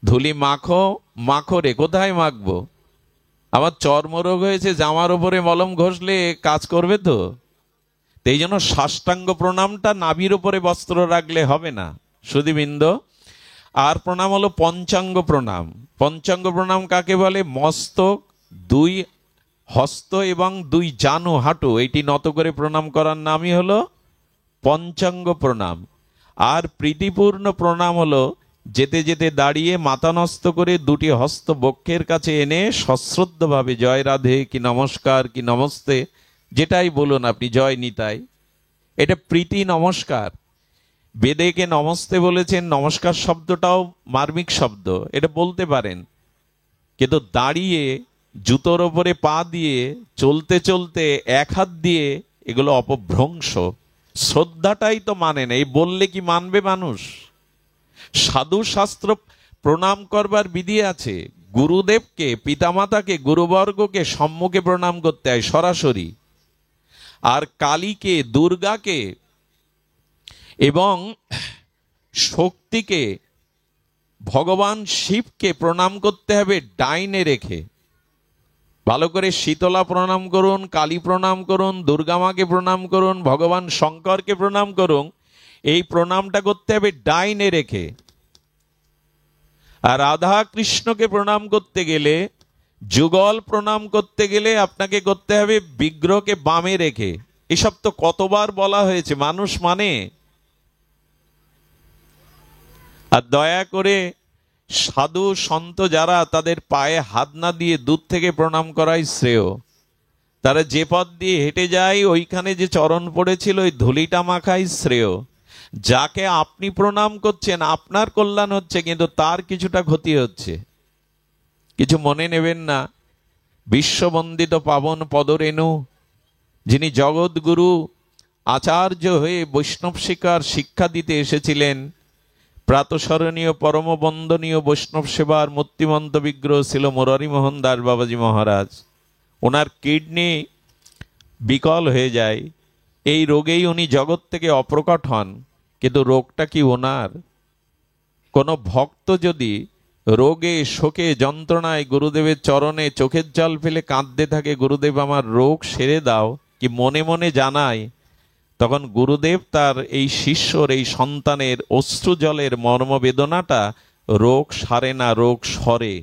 ধুলি মাখো মাখো রে, কোথায় মাখবো? আমার চর্মরোগ হয়েছে, জামার ওপরে মলম ঘষলে কাজ করবে তো? এই জন্য সাষ্টাঙ্গ প্রণামটা নাভির ওপরে বস্ত্র রাখলে হবে না। সুধীবৃন্দ, আর প্রণাম হলো পঞ্চাঙ্গ প্রণাম। পঞ্চাঙ্গ প্রণাম কাকে বলে? মস্তক, দুই হস্ত এবং দুই জানু হাঁটু এটি নত করে প্রণাম করার নামই হলো পঞ্চাঙ্গ প্রণাম। আর প্রীতিপূর্ণ প্রণাম হলো যেতে যেতে দাঁড়িয়ে মাথা নস্ত করে দুটি হস্ত বক্ষের কাছে এনে সশ্রদ্ধভাবে জয় রাধে কি নমস্কার কি নমস্তে, যেটাই বলুন আপনি, জয় নিতাই, এটা প্রীতি নমস্কার। বেদেকে নমস্তে বলেছেন, নমস্কার শব্দটাও মার্মিক শব্দ, এটা বলতে পারেন। কিন্তু দাঁড়িয়ে জুতোর ওপরে পা দিয়ে চলতে চলতে এক হাত দিয়ে, এগুলো অপভ্রংশ। শ্রদ্ধাটাই তো মানে না, এই বললে কি মানবে মানুষ? সাধু শাস্ত্র প্রণাম করবার বিধি আছে। গুরুদেবকে, পিতামাতাকে, গুরুবর্গকে সম্মুখে প্রণাম করতে হয় সরাসরি। আর কালীকে, দুর্গাকে এবং শক্তিকে, ভগবান শিবকে প্রণাম করতে হবে ডাইনে রেখে। ভালো করে শীতলা প্রণাম করুন, কালী প্রণাম করুন, দুর্গা মাকে প্রণাম করুন, ভগবান শঙ্করকে প্রণাম করুন। এই প্রণামটা করতে হবে ডাইনে রেখে। আর রাধা কৃষ্ণকে প্রণাম করতে গেলে, যুগল প্রণাম করতে গেলে আপনাকে করতে হবে বিগ্রহকে বামে রেখে। এসব তো কতবার বলা হয়েছে, মানুষ মানে? আর দয়া করে সাধু সন্ত যারা, তাদের পায়ে হাত না দিয়ে দূর থেকে প্রণাম করাই শ্রেয়। তারা যে পথ দিয়ে হেঁটে যায়, ওইখানে যে চরণ পড়েছিল ওই ধুলিটা মাখাই শ্রেয়। যাকে আপনি প্রণাম করছেন, আপনার কল্যাণ হচ্ছে, কিন্তু তার কিছুটা ক্ষতি হচ্ছে। কিছু মনে নেবেন না। বিশ্ববন্দিত পাবন পদরেণু, যিনি জগৎগুরু আচার্য হয়ে বৈষ্ণব শিক্ষা দিতে এসেছিলেন, প্রাতঃস্মরণীয় পরম বন্দনীয় বৈষ্ণব সেবার মূর্তিমন্ত বিগ্রহ ছিল মুরারি মোহন দাস বাবাজি মহারাজ। ওনার কিডনি বিকল হয়ে যায়, এই রোগেই উনি জগৎ থেকে অপ্রকট হন। কিন্তু রোগটা কি ওনার? কোনো ভক্ত যদি রোগে শোকে যন্ত্রণায় গুরুদেবের চরণে চোখের জল ফেলে কাঁদতে থাকে, গুরুদেব আমার রোগ সেরে দাও, কি মনে মনে জানায়, তখন গুরুদেব তার এই শিষ্যর, এই সন্তানের অশ্রু জলের মর্মবেদনাটা, রোগ সারে না, রোগ সরে।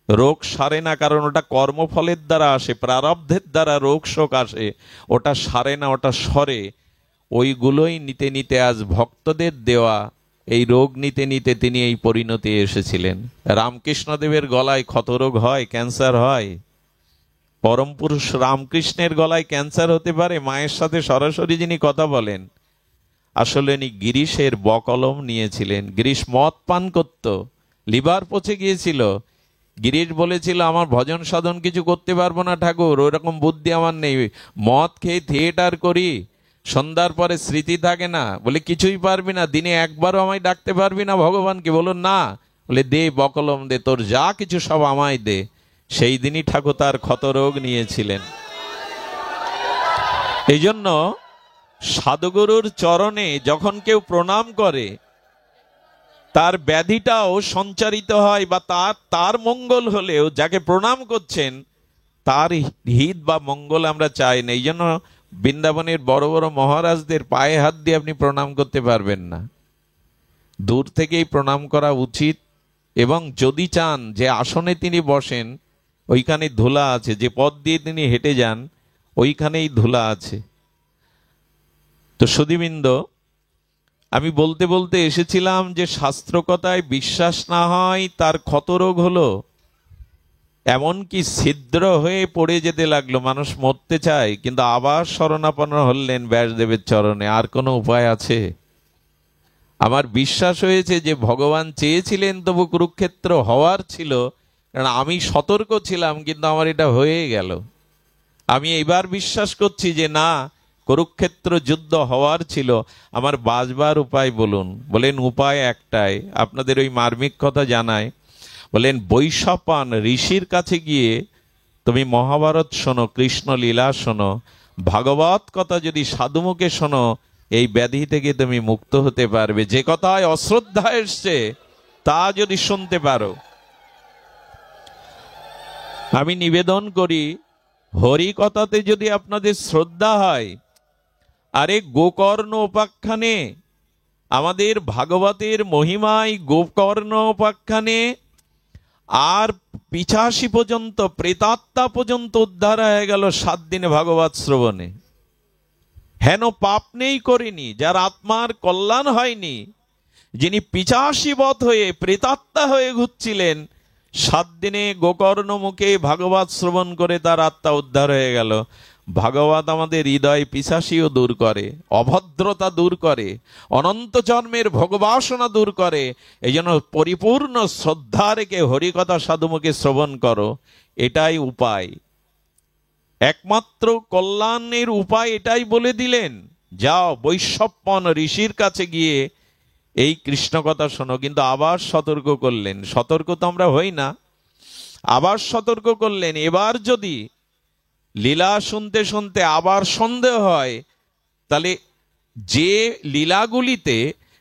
রোগ সারে না কারণ ওটা কর্মফলের দ্বারা আসে, প্রারব্ধের দ্বারা রোগ শোক আসে, ওটা সারে না, ওটা সরে। ওইগুলোই নিতে নিতে আজ ভক্তদের দেওয়া এই রোগ নিতে নিতে তিনি এই পরিণতি এসেছিলেন। রামকৃষ্ণদেবের গলায় ক্ষতরোগ হয়, ক্যান্সার হয়, পরম পুরুষ রামকৃষ্ণের গলায় ক্যান্সার হতে পারে, মায়ের সাথে সরাসরি যিনি কথা বলেন, আসলে উনি গিরিশের বকলম নিয়েছিলেন। গিরিশ মদ পান করত, লিভার পচে গিয়েছিল। গিরিশ বলেছিল, আমার ভজন সাধন কিছু করতে পারবো না ঠাকুর, ওইরকম বুদ্ধি আমার নেই, মদ খেয়ে থিয়েটার করি, সন্ধ্যার পরে স্মৃতি থাকে না। বলে কিছুই পারবি না, দিনে একবারও আমায় ডাকতে পারবি না ভগবানকে? বলুন না। বলে দে বকলম দে, তোর যা কিছু সব আমায় দে। সেই দিনই ঠাকুর তার ক্ষতরোগ নিয়েছিলেন। এই জন্য সাধুগুরুর চরণে যখন কেউ প্রণাম করে, তার ব্যাধিটাও সঞ্চারিত হয়, বা তার মঙ্গল হলেও যাকে প্রণাম করছেন তার হিত বা মঙ্গল আমরা চাই না। এই জন্য বৃন্দাবনের বড় বড় মহারাজদের পায়ে হাত দিয়ে আপনি প্রণাম করতে পারবেন না, দূর থেকেই প্রণাম করা উচিত। এবং যদি চান যে আসনে তিনি বসেন ওইখানে ধুলা আছে, যে পথ দিয়ে তিনি হেঁটে যান ওইখানেই ধুলা আছে। তো সুধীবৃন্দ, আমি বলতে বলতে এসেছিলাম যে শাস্ত্র কথায় বিশ্বাস না হয় তার ক্ষতরোগ হলো, এমনকি ছিদ্র হয়ে পড়ে যেতে লাগলো। মানুষ মরতে চায়, কিন্তু আবার শরণাপন্ন হলেন ব্যাসদেবের চরণে। আর কোনো উপায় আছে? আমার বিশ্বাস হয়েছে যে ভগবান চেয়েছিলেন, তবু কুরুক্ষেত্র হওয়ার ছিল, কারণ আমি সতর্ক ছিলাম, কিন্তু আমার এটা হয়ে গেল। আমি এবার বিশ্বাস করছি যে না, কুরুক্ষেত্র যুদ্ধ হওয়ার ছিল। আমার বাঁচবার উপায় বলুন। বলেন উপায় একটাই, আপনাদের ওই মার্মিক কথা জানায়। বলেন বৈশাপান ঋষির কাছে গিয়ে তুমি মহাভারত শোনো, কৃষ্ণ লীলা শোনো, ভাগবত কথা যদি সাধুমুখে শোনো, এই ব্যাধি থেকে তুমি মুক্ত হতে পারবে। যে কথায় অশ্রদ্ধা এসছে তা যদি শুনতে পারো। আমি নিবেদন করি, হরি কথাতে যদি আপনাদের শ্রদ্ধা হয়, আরে গোকর্ণ উপাখ্যানে, আমাদের ভাগবতের মহিমায় গোকর্ণ উপাখ্যানে আর 85 পর্যন্ত প্রেতাত্মা পর্যন্ত উদ্ধার হয়ে গেল 7 দিনে ভাগবত শ্রবণে। হেন পাপ নেই করিনি, যার আত্মার কল্যাণ হয়নি, যিনি 85 বৎ হয়ে প্রেতাত্মা হয়ে ঘুরছিলেন, 7 দিনে গোকর্ণ মুখে ভাগবত শ্রবণ করে তার আত্মা উদ্ধার হয়ে গেল। ভাগবত আমাদের হৃদয় পিশাচিও দূর করে, অভদ্রতা দূর করে, অনন্ত জন্মের ভোগবাসনা দূর করে। এই জন্য পরিপূর্ণ শ্রদ্ধা রেখে হরিকথা সাধুমুখে শ্রবণ করো, এটাই উপায়। একমাত্র কল্যাণের উপায় এটাই বলে দিলেন, যাও বৈশাপায়ন ঋষির কাছে গিয়ে এই কৃষ্ণ কথা শোনো। কিন্তু আবার সতর্ক করলেন, সতর্ক তো আমরা হই না, আবার সতর্ক করলেন, এবার যদি লীলা শুনতে শুনতে আবার সন্দেহ হয়, তাহলে যে লীলাগুলিতে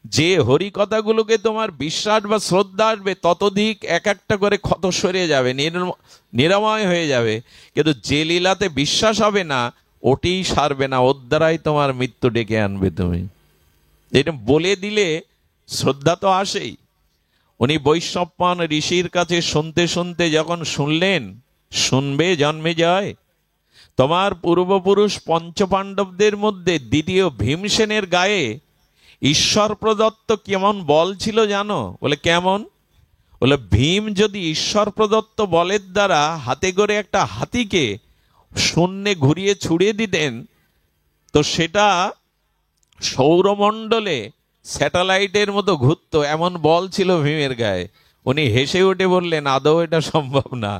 যে হরিকথাগুলোকে তোমার বিশ্বাস বা শ্রদ্ধা আসবে, ততোধিক এক একটা করে ক্ষত সরে যাবে, নিরাময় হয়ে যাবে। কিন্তু যে লীলাতে বিশ্বাস হবে না, ওটি সারবে না, ওর দ্বারাই তোমার মৃত্যু ডেকে আনবে। তুমি এটা বলে দিলে শ্রদ্ধা তো আসেই। উনি বৈশাপায়ন ঋষির কাছে শুনতে শুনতে যখন শুনলেন, শুনবে জন্মে যায়। তোমার পূর্বপুরুষ পঞ্চপাণ্ডবদের মধ্যে দ্বিতীয় ভীমসেনের গায়ে ঈশ্বর প্রদত্ত কেমন বল ছিল জানো? বলে কেমন? বলে ভীম যদি ঈশ্বর প্রদত্ত বলের দ্বারা হাতে করে একটা হাতিকে শূন্যে ঘুরিয়ে ছুড়িয়ে দিতেন, তো সেটা সৌরমণ্ডলে স্যাটেলাইটের মতো ঘুরতো, এমন বল ছিল ভীমের গায়ে। উনি হেসে উঠে বললেন, আদৌ এটা সম্ভব না।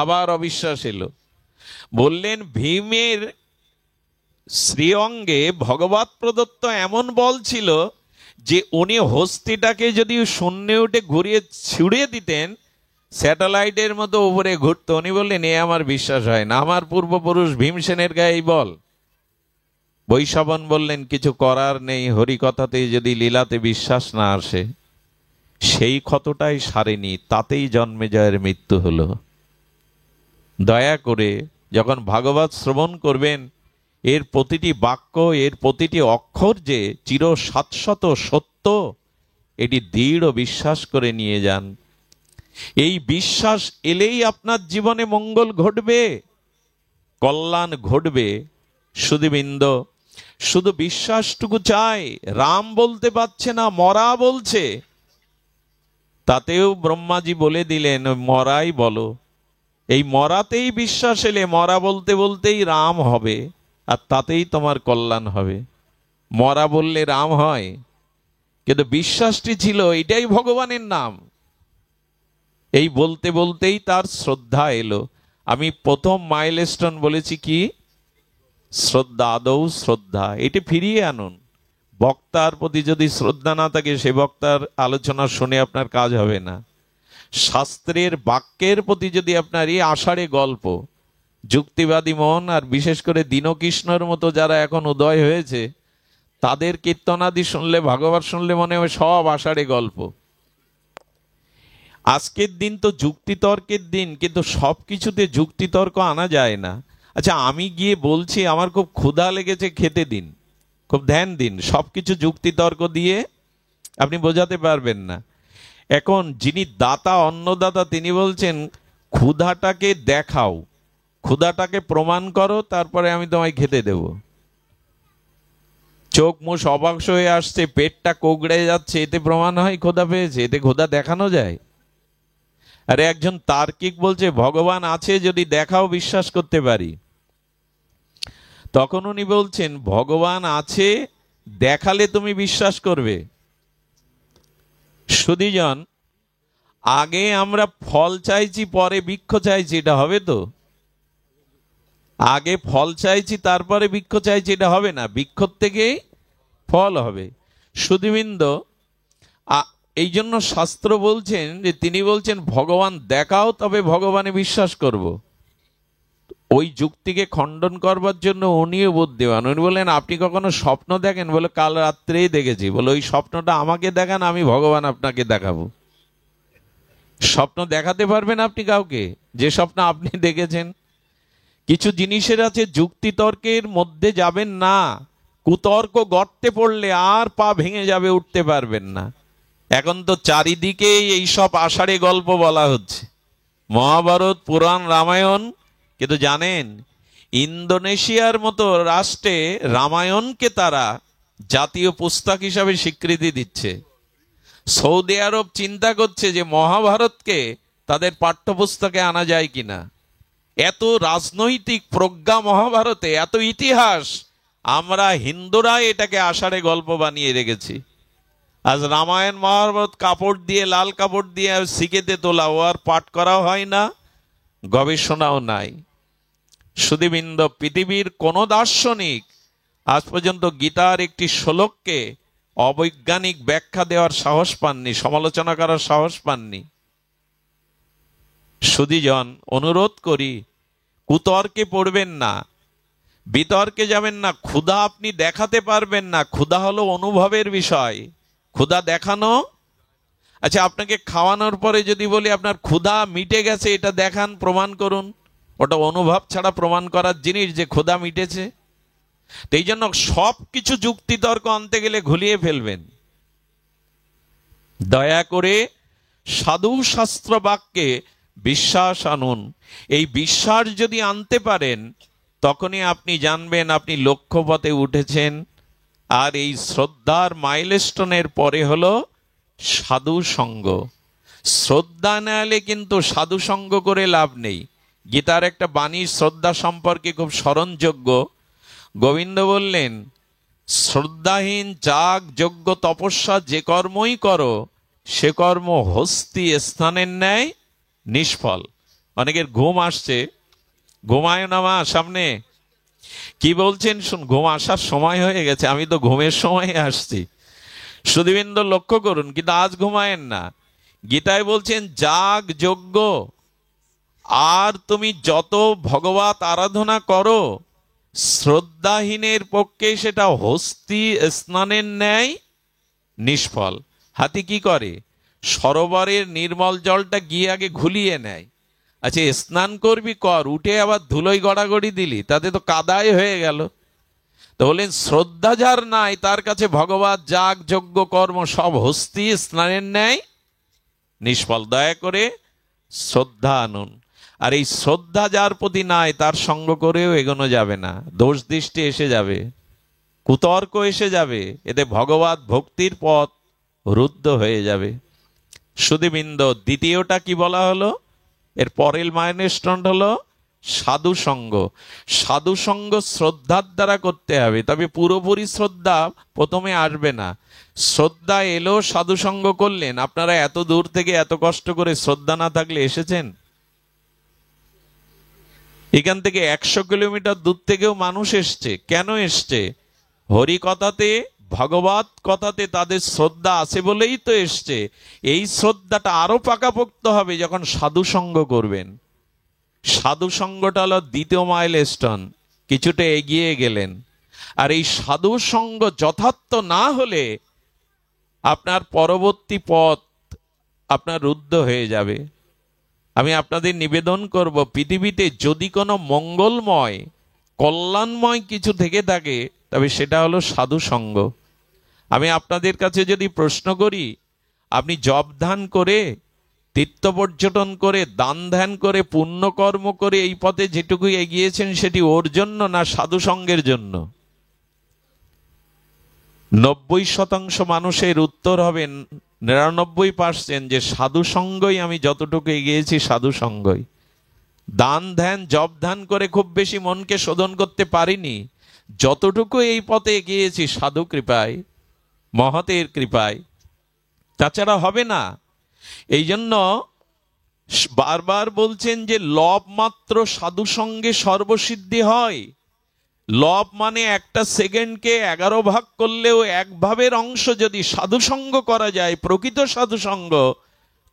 আবার অবিশ্বাস এলো। বললেন, ভীমের শ্রীঅঙ্গে ভগবত প্রদত্ত এমন বল ছিল যে উনি হস্তিটাকে যদি শূন্যে উঠে ঘুরিয়ে ছুড়িয়ে দিতেন, স্যাটেলাইটের মতো উপরে ঘুরতো। উনি বললেন, এ আমার বিশ্বাস হয় না, আমার পূর্বপুরুষ ভীমসেনের গায়ে এই বল। বৈশাপায়ন বললেন, কিছু করার নেই, হরিকথাতে যদি লীলাতে বিশ্বাস না আসে, সেই ক্ষতটাই সারেনি, তাতেই জন্মেজয়ের মৃত্যু হলো। দয়া করে যখন ভাগবত শ্রবণ করবেন, এর প্রতিটি বাক্য, এর প্রতিটি অক্ষর যে চির শাশ্বত সত্য, এটি দৃঢ় বিশ্বাস করে নিয়ে যান। এই বিশ্বাস এলেই আপনার জীবনে মঙ্গল ঘটবে, কল্যাণ ঘটবে। সুধীবৃন্দ, শুধু বিশ্বাসটুকু চাই। রাম বলতে পারছে না, মরা বলছে, তাতেও ব্রহ্মাজি বলে দিলেন, মরাই বলো। এই মরাতেই বিশ্বাস এলে মরা বলতে বলতেই রাম হবে, আর তাতেই তোমার কল্যাণ হবে। মরা বললে রাম হয়, কিন্তু বিশ্বাসটি ছিল এটাই ভগবানের নাম। এই বলতে বলতেই তার শ্রদ্ধা এলো। আমি প্রথম মাইলস্টোন বলেছি কি? শ্রদ্ধা, আদৌ শ্রদ্ধা। এটি ফিরিয়ে আনুন। বক্তার প্রতি যদি শ্রদ্ধা না থাকে, সে বক্তার আলোচনা শুনে আপনার কাজ হবে না। শাস্ত্রের বাক্যের প্রতি যদি আপনার এই আষাঢ়ে গল্প, যুক্তিবাদী মন, আর বিশেষ করে দীনকৃষ্ণর মতো যারা এখন উদয় হয়েছে, তাদের কীর্তনাদি শুনলে, ভাগবত শুনলে মনে হয় সব আষাঢ়ে গল্প। আজকের দিন তো যুক্তিতর্কের দিন, কিন্তু সব কিছুতে যুক্তিতর্ক আনা যায় না। আচ্ছা, আমি গিয়ে বলছি আমার খুব ক্ষুধা লেগেছে, খেতে দিন, খুব ধ্যান দিন, সবকিছু যুক্তিতর্ক দিয়ে আপনি বোঝাতে পারবেন না। এখন যিনি দাতা, অন্নদাতা, তিনি বলছেন ক্ষুধাটাকে দেখাও, ক্ষুধাটাকে প্রমাণ করো, তারপরে আমি তোমায় খেতে দেব। চোখ মুখ অবাক্স হয়ে আসছে, পেটটা কোগড়ে যাচ্ছে, এতে প্রমাণ হয় ক্ষুধা পেয়েছে? এতে ক্ষুধা দেখানো যায়? আরে একজন তার্কিক বলছে ভগবান আছে, যদি দেখাও বিশ্বাস করতে পারি। তখন উনি বলছেন ভগবান আছে, দেখালে তুমি বিশ্বাস করবে। সুধীজন, আগে আমরা ফল চাইছি, পরে বৃক্ষ চাইছি, এটা হবে তো? আগে ফল চাইছি, তারপরে বৃক্ষ চাইছি, এটা হবে না। বৃক্ষ থেকেই ফল হবে। সুধীবৃন্দ, এই জন্য শাস্ত্র বলছেন যে, তিনি বলছেন ভগবান দেখাও, তবে ভগবানে বিশ্বাস করব। ওই যুক্তিকে খণ্ডন করবার জন্য উনিও বুদ্ধিমান। উনি বললেন আপনি কখনো স্বপ্ন দেখেন? বলে কাল রাত্রেই দেখেছি। বলে ওই স্বপ্নটা আমাকে দেখান, আমি ভগবান আপনাকে দেখাবো। স্বপ্ন দেখাতে পারবেন আপনি কাউকে, যে স্বপ্ন আপনি দেখেছেন? কিছু জিনিসের আছে যুক্তিতর্কের মধ্যে যাবেন না। কুতর্ক গর্তে পড়লে আর পা ভেঙে যাবে, উঠতে পারবেন না। এখন তো চারিদিকে এই সব আষাঢ়ে গল্প বলা হচ্ছে, মহাভারত, পুরাণ, রামায়ণ। কিন্তু জানেন, ইন্দোনেশিয়ার মতো রাষ্ট্রে রামায়ণকে তারা জাতীয় পুস্তক হিসাবে স্বীকৃতি দিচ্ছে। সৌদি আরব চিন্তা করছে যে মহাভারতকে তাদের পাঠ্যপুস্তকে আনা যায় কিনা। এত রাজনৈতিক প্রজ্ঞা মহাভারতে, এত ইতিহাস। আমরা হিন্দুরা এটাকে আষাঢ়ে গল্প বানিয়ে রেখেছি। আজ রামায়ণ মহাভারত কাপড় দিয়ে, লাল কাপড় দিয়ে শিখেতে তোলা, ও আর পাঠ করাও হয় না, গবেষণাও নাই। সুধীবৃন্দ, পৃথিবীর কোন দার্শনিক আজ পর্যন্ত গীতার একটি শ্লোককে অবৈজ্ঞানিক ব্যাখ্যা দেওয়ার সাহস পাননি, সমালোচনা করার সাহস পাননি। সুধীজন, অনুরোধ করি, কুতর্কে পড়বেন না, বিতর্কে যাবেন না। ক্ষুধা আপনি দেখাতে পারবেন না, ক্ষুধা হলো অনুভবের বিষয়। ক্ষুধা দেখানো, আচ্ছা আপনাকে খাওয়ানোর পরে যদি বলি আপনার ক্ষুধা মিটে গেছে, এটা দেখান, প্রমাণ করুন। ওটা অনুভব ছাড়া প্রমাণ করার জিনিস যে ক্ষুধা মিটেছে। তো এই জন্য সব কিছু যুক্তিতর্ক আনতে গেলে ঘুলিয়ে ফেলবেন। দয়া করে সাধু শাস্ত্র বাক্যে বিশ্বাস আনুন। এই বিশ্বাস যদি আনতে পারেন, তখনই আপনি জানবেন আপনি লক্ষ্যপথে উঠেছেন। আর এই শ্রদ্ধার মাইলস্টোনের পরে হলো সাধু সঙ্গ। শ্রদ্ধা না এলে কিন্তু সাধু সঙ্গ করে লাভ নেই। গীতার একটা বাণী শ্রদ্ধা সম্পর্কে খুব স্মরণযোগ্য। গোবিন্দ বললেন, শ্রদ্ধাহীন যাগ, যজ্ঞ, তপস্যা যে কর্মই করো, সে কর্ম হস্তি স্নানের ন্যায় নিষ্ফল। অনেকের ঘুম আসছে, ঘুমায় না মা সামনে। কি বলছেন শুন, ঘুম আসার সময় হয়ে গেছে, আমি তো ঘুমের সময় আসছি। সুধীবৃন্দ লক্ষ্য করুন, কিন্তু আজ ঘুমায়েন না। গীতায় বলছেন যাগ, যজ্ঞ, আর তুমি যত ভগবত আরাধনা করো, শ্রদ্ধাহীনের পক্ষে সেটা হস্তি স্নানের ন্যায় নিষ্ফল। হাতি কি করে? সরোবরের নির্মল জলটা গিয়ে আগে ঘুলিয়ে নেয়। আচ্ছা, স্নান করবি কর, উঠে আবার ধুলোয় গড়াগড়ি দিলি, তাতে তো কাদায় হয়ে গেল। তো বললেন শ্রদ্ধা যার নাই, তার কাছে ভগবত যাগ, যজ্ঞ, কর্ম সব হস্তি স্নানের ন্যায় নিষ্ফল। দয়া করে শ্রদ্ধা আনুন। আর এই শ্রদ্ধা যার প্রতি নাই, তার সঙ্গ করেও এগোনো যাবে না। দোষ দৃষ্টি এসে যাবে, কুতর্ক এসে যাবে, এতে ভগবত ভক্তির পথ রুদ্ধ হয়ে যাবে। সুধীবৃন্দ, দ্বিতীয়টা কি বলা হলো? এর পরের মাইলস্টোন হলো সাধু সঙ্গ। সাধু সঙ্গ শ্রদ্ধার দ্বারা করতে হবে, তবে পুরোপুরি শ্রদ্ধা প্রথমে আসবে না। শ্রদ্ধা এলো, সাধু সঙ্গ করলেন। আপনারা এত দূর থেকে এত কষ্ট করে শ্রদ্ধা না থাকলে এসেছেন? এখান থেকে 100 কিলোমিটার দূর থেকেও মানুষ এসছে। কেন এসছে? হরি কথাতে, ভগবত কথাতে তাদের শ্রদ্ধা আছে বলেই তো এসছে। এই শ্রদ্ধাটা আরো পাকাপোক্ত হবে যখন সাধু সঙ্গ করবেন। সাধু সঙ্গটা হলো দ্বিতীয় মাইলস্টোন, কিছুটা এগিয়ে গেলেন। আর এই সাধু সঙ্গ যথার্থ না হলে আপনার পরবর্তী পথ আপনার রুদ্ধ হয়ে যাবে। আমি আপনাদের নিবেদন করব, পৃথিবীতে যদি কোনো মঙ্গলময় কল্যাণময় কিছু থেকে থাকে তবে সেটা হলো সাধু সঙ্গ। আমি আপনাদের কাছে যদি প্রশ্ন করি, আপনি জপ ধ্যান করে, তীর্থ পর্যটন করে, দান ধ্যান করে, পুণ্যকর্ম করে এই পথে যেটুকু এগিয়েছেন সেটি ওর জন্য না সাধু সঙ্গের জন্য? 90% মানুষের উত্তর হবে 99% যে সাধু সঙ্গই, আমি যতটুকু এগিয়েছি সাধু সঙ্গই। দান ধ্যান জপ ধ্যান করে খুব বেশি মনকে শোধন করতে পারিনি, যতটুকু এই পথে এগিয়েছি সাধু কৃপায়, মহতের কৃপায়, তাছাড়া হবে না। এই জন্য বারবার বলছেন যে লব মাত্র সাধু সঙ্গে সর্বসিদ্ধি হয়। লব মানে একটা সেকেন্ডকে 11 ভাগ করলেও 1 ভাগের অংশ যদি সাধু সঙ্গ করা যায়, প্রকৃত সাধু সঙ্গ,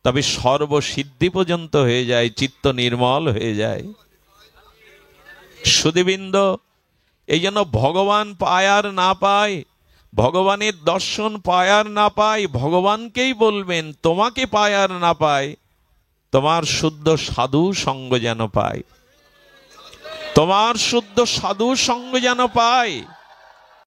তবে সর্বসিদ্ধি পর্যন্ত হয়ে যায়, চিত্ত নির্মল হয়ে যায়। সুধীবৃন্দ, এই জন্য ভগবান পায় আর না পায়, ভগবানের দর্শন পায় আর না পায়, ভগবানকেই বলবেন তোমাকে পায় আর না পায়, তোমার শুদ্ধ সাধু সঙ্গ যেন পায়, তোমার শুদ্ধ সাধু সঙ্গ যেন পায়।